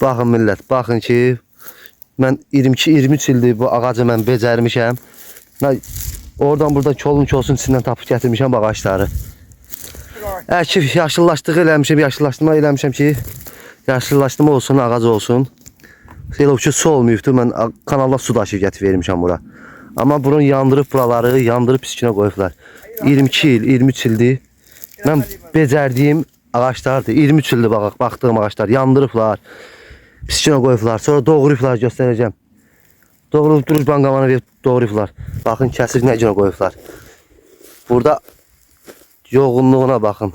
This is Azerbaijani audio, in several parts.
Baxın millət, baxın ki, mən 22-23 ildir bu ağacı mən becərmişəm. Oradan buradan kolun içindən tapıb gətirmişəm bu ağaçları. Əkif yaşıllaşdığı eləmişəm, yaşıllaşdırma eləmişəm ki, yaşıllaşdırma olsun, ağac olsun. Elə ki, su olmayıbdır, mən kanalda su daşıyıb gətirib vermişəm bura. Amma bunu yandırıb buraları, yandırıb piskinə qoyublar. 22 il, 23 ildir. Mən becərdiyim ağaçlardır. 23 ildir baxdığım ağaçlar yandırıblar. Piskinə qoyublar. Sonra doğrayıblar, göstərəcəm. Doğrayıb durur banqamana verib doğrayıblar. Baxın kəsir nə günə qoyublar. Burada yoğunluğuna baxın.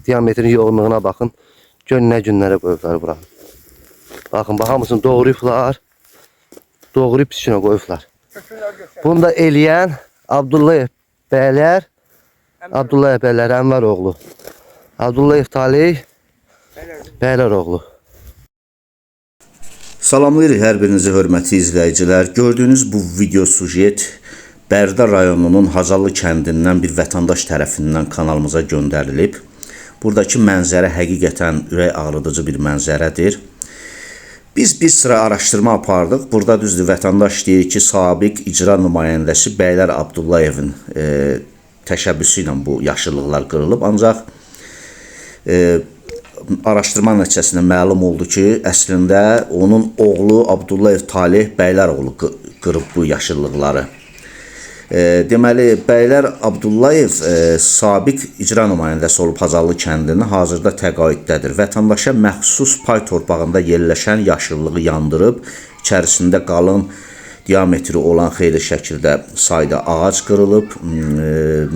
Diametrin yoğunluğuna baxın. Gör nə günlərə qoyublar bura. Baxın, baxar mısın? Doğrayıblar. Doğrayıb piskinə qoyublar. Bunu da eləyən Abdullayev bəylər, Ənvər oğlu. Abdullayev Talih bəylər oğlu. Salamlayırıq hər birinizi hörmətli izləyicilər. Gördüyünüz bu video sujet Bərdə rayonunun Hacallı kəndindən bir vətəndaş tərəfindən kanalımıza göndərilib. Buradakı mənzərə həqiqətən ürək ağrıdıcı bir mənzərədir. Biz bir sıra araşdırma apardıq. Burada düzdür, vətəndaş deyir ki, sabiq icra nümayəndəsi Bəylər Abdullayevin təşəbbüsü ilə bu yaşıllıqlar qırılıb. Ancaq araşdırma nəticəsində məlum oldu ki, əslində onun oğlu Abdullayev Talih Bəylər oğlu qırıb bu yaşıllıqları. Deməli, Bəylər Abdullayev sabiq icra nümayəndəsi olub Hacallı kəndinin, hazırda təqaüddədir. Vətəndaşa məxsus pay torpağında yerləşən yaşıllığı yandırıb, içərisində qalın diametri olan xeyli şəkildə sayda ağac qırılıb,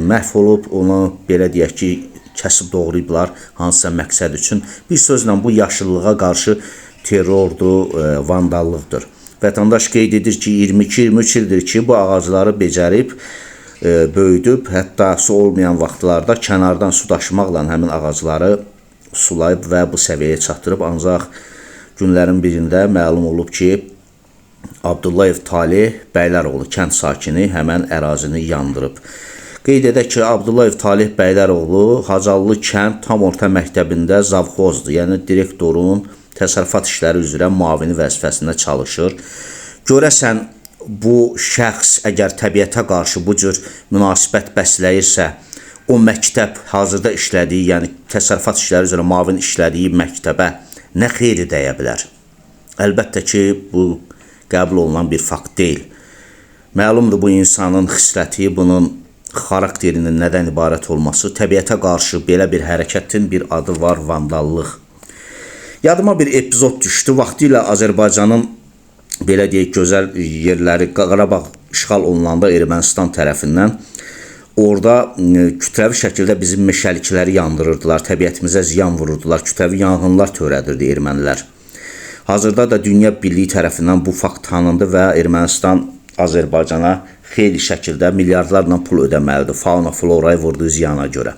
məhv olub, onu belə deyək ki, kəsib doğrayıblar hansısa məqsəd üçün. Bir sözlə bu yaşıllığa qarşı terrordur, vandallıqdır. Vətəndaş qeyd edir ki, 22-23 ildir ki, bu ağacları becərib, böyüdüb, hətta su olmayan vaxtlarda kənardan su daşımaqla həmin ağacları sulayıb və bu səviyyəyə çatdırıb. Ancaq günlərin birində məlum olub ki, Abdullayev Talih Bəyləroğlu kənd sakini həmən ərazini yandırıb. Qeyd edək ki, Abdullayev Talih Bəyləroğlu Hacallı kənd tam orta məktəbində zavxozdur, yəni direktorun təsərrüfat işləri üzrə müavini vəzifəsində çalışır. Görəsən, bu şəxs əgər təbiətə qarşı bu cür münasibət bəsləyirsə, o məktəb hazırda işlədiyi, yəni təsərrüfat işləri üzrə müavin işlədiyi məktəbə nə xeyri dəyə bilər? Əlbəttə ki, bu qəbul olunan bir fakt deyil. Məlumdur, bu insanın xisləti, bunun xarakterinin nədən ibarət olması, təbiətə qarşı belə bir hərəkətin bir adı var, vandallıq. Yadıma bir epizod düşdü. Vaxtilə Azərbaycanın belə deyək gözəl yerləri Qarabağ işğal olunanda Ermənistan tərəfindən orada kütləvi şəkildə bizim meşəlikləri yandırırdılar, təbiətimizə ziyan vururdular, kütləvi yanğınlar törədirdi ermənilər. Hazırda da Dünya Birliyi tərəfindən bu fakt tanındı və Ermənistan Azərbaycana xeyli şəkildə milyardlarla pul ödəməlidir fauna floraya vurduğu ziyana görə.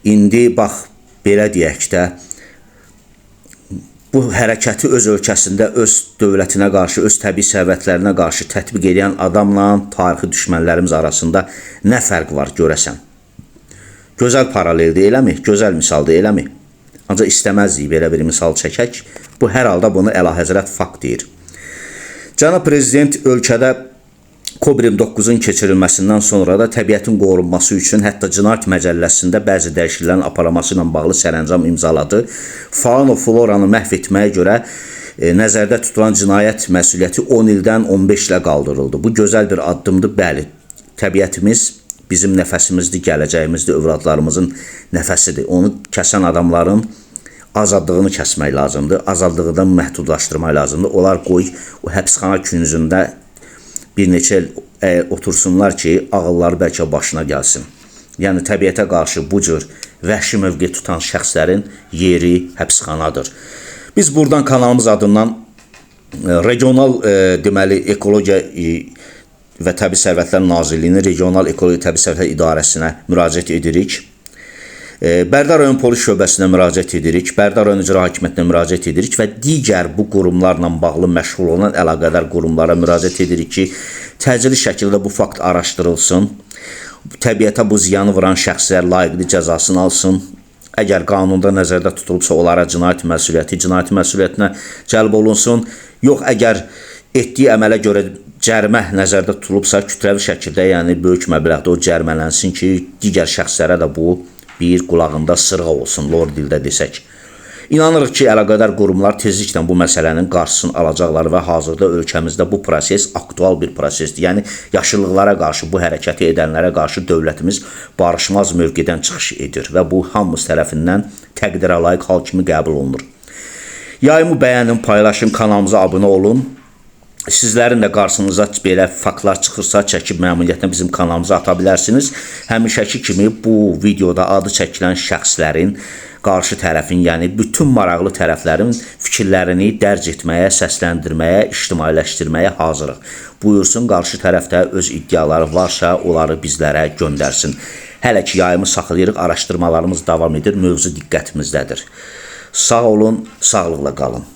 İndi bax belə deyək də bu hərəkəti öz ölkəsində, öz dövlətinə qarşı, öz təbii sərvətlərinə qarşı tətbiq edən adamla tarixi düşmənlərimiz arasında nə fərq var görəsən? Gözəl paraleldir, eləmi? Gözəl misaldır, eləmi? Ancaq istəməzdik belə bir misal çəkək. Bu hər halda bunu əlahəzrət fakt deyir. Cənab Prezident ölkədə COVID-19-un keçirilməsindən sonra da təbiətin qorunması üçün hətta Cinayət Məcəlləsində bəzi dəyişikliklərin aparılması ilə bağlı sərəncam imzaladı. Fauna floranı məhv etməyə görə nəzərdə tutulan cinayət məsuliyyəti 10 ildən 15 ilə qaldırıldı. Bu gözəl bir addımdır, bəli. Təbiətimiz bizim nəfəsimizdir, gələcəyimizdir, övladlarımızın nəfəsidir. Onu kəsən adamların azadlığını kəsmək lazımdır, azadlığından məhdudlaşdırmaq lazımdır. Onlar qoy o həbsxana küncündə bir neçə il otursunlar ki, ağılları bəlkə başına gəlsin. Yəni, təbiətə qarşı bu cür vəhşi mövqe tutan şəxslərin yeri həbsxanadır. Biz buradan kanalımız adından regional deməli, ekologiya və təbii sərvətlər Nazirliyinin Regional Ekologiya Təbii Sərvətlər İdarəsinə müraciət edirik. Bərdə rayon polis şöbəsinə müraciət edirik, Bərdə rayon icra hakimiyyətinə müraciət edirik və digər bu qurumlarla bağlı məşğul olan əlaqədar qurumlara müraciət edirik ki, təcili şəkildə bu fakt araşdırılsın, təbiətə bu ziyanı vuran şəxslər layiqli cəzasını alsın, əgər qanunda nəzərdə tutulubsa, onlara cinayət məsuliyyətinə cəlb olunsun. Yox, əgər etdiyi əmələ görə cərimə nəzərdə tutulubsa, kütləvi şəkildə, yəni böyük məbləğdə o cərimələnsin ki, digər şəxslərə də bu bir qulağında sırğa olsun, lor dildə desək. İnanırıq ki, əlaqədar qurumlar tezliklə bu məsələnin qarşısını alacaqlar və hazırda ölkəmizdə bu proses aktual bir prosesdir. Yəni, yaşıllıqlara qarşı, bu hərəkəti edənlərə qarşı dövlətimiz barışmaz mövqedən çıxış edir və bu, hamımız tərəfindən təqdirə layiq hal kimi qəbul olunur. Yayımı bəyənin, paylaşın, kanalımıza abunə olun. Sizlərin də qarşınıza belə faktlar çıxırsa, çəkib məmnuniyyətlə bizim kanalımıza ata bilərsiniz. Həmişəki kimi bu videoda adı çəkilən şəxslərin, qarşı tərəfin, yəni bütün maraqlı tərəflərin fikirlərini dərc etməyə, səsləndirməyə, ictimailəşdirməyə hazırıq. Buyursun, qarşı tərəfdə öz iddiaları varsa, onları bizlərə göndərsin. Hələ ki, yayımı saxlayırıq, araşdırmalarımız davam edir, mövzu diqqətimizdədir. Sağ olun, sağlıqla qalın.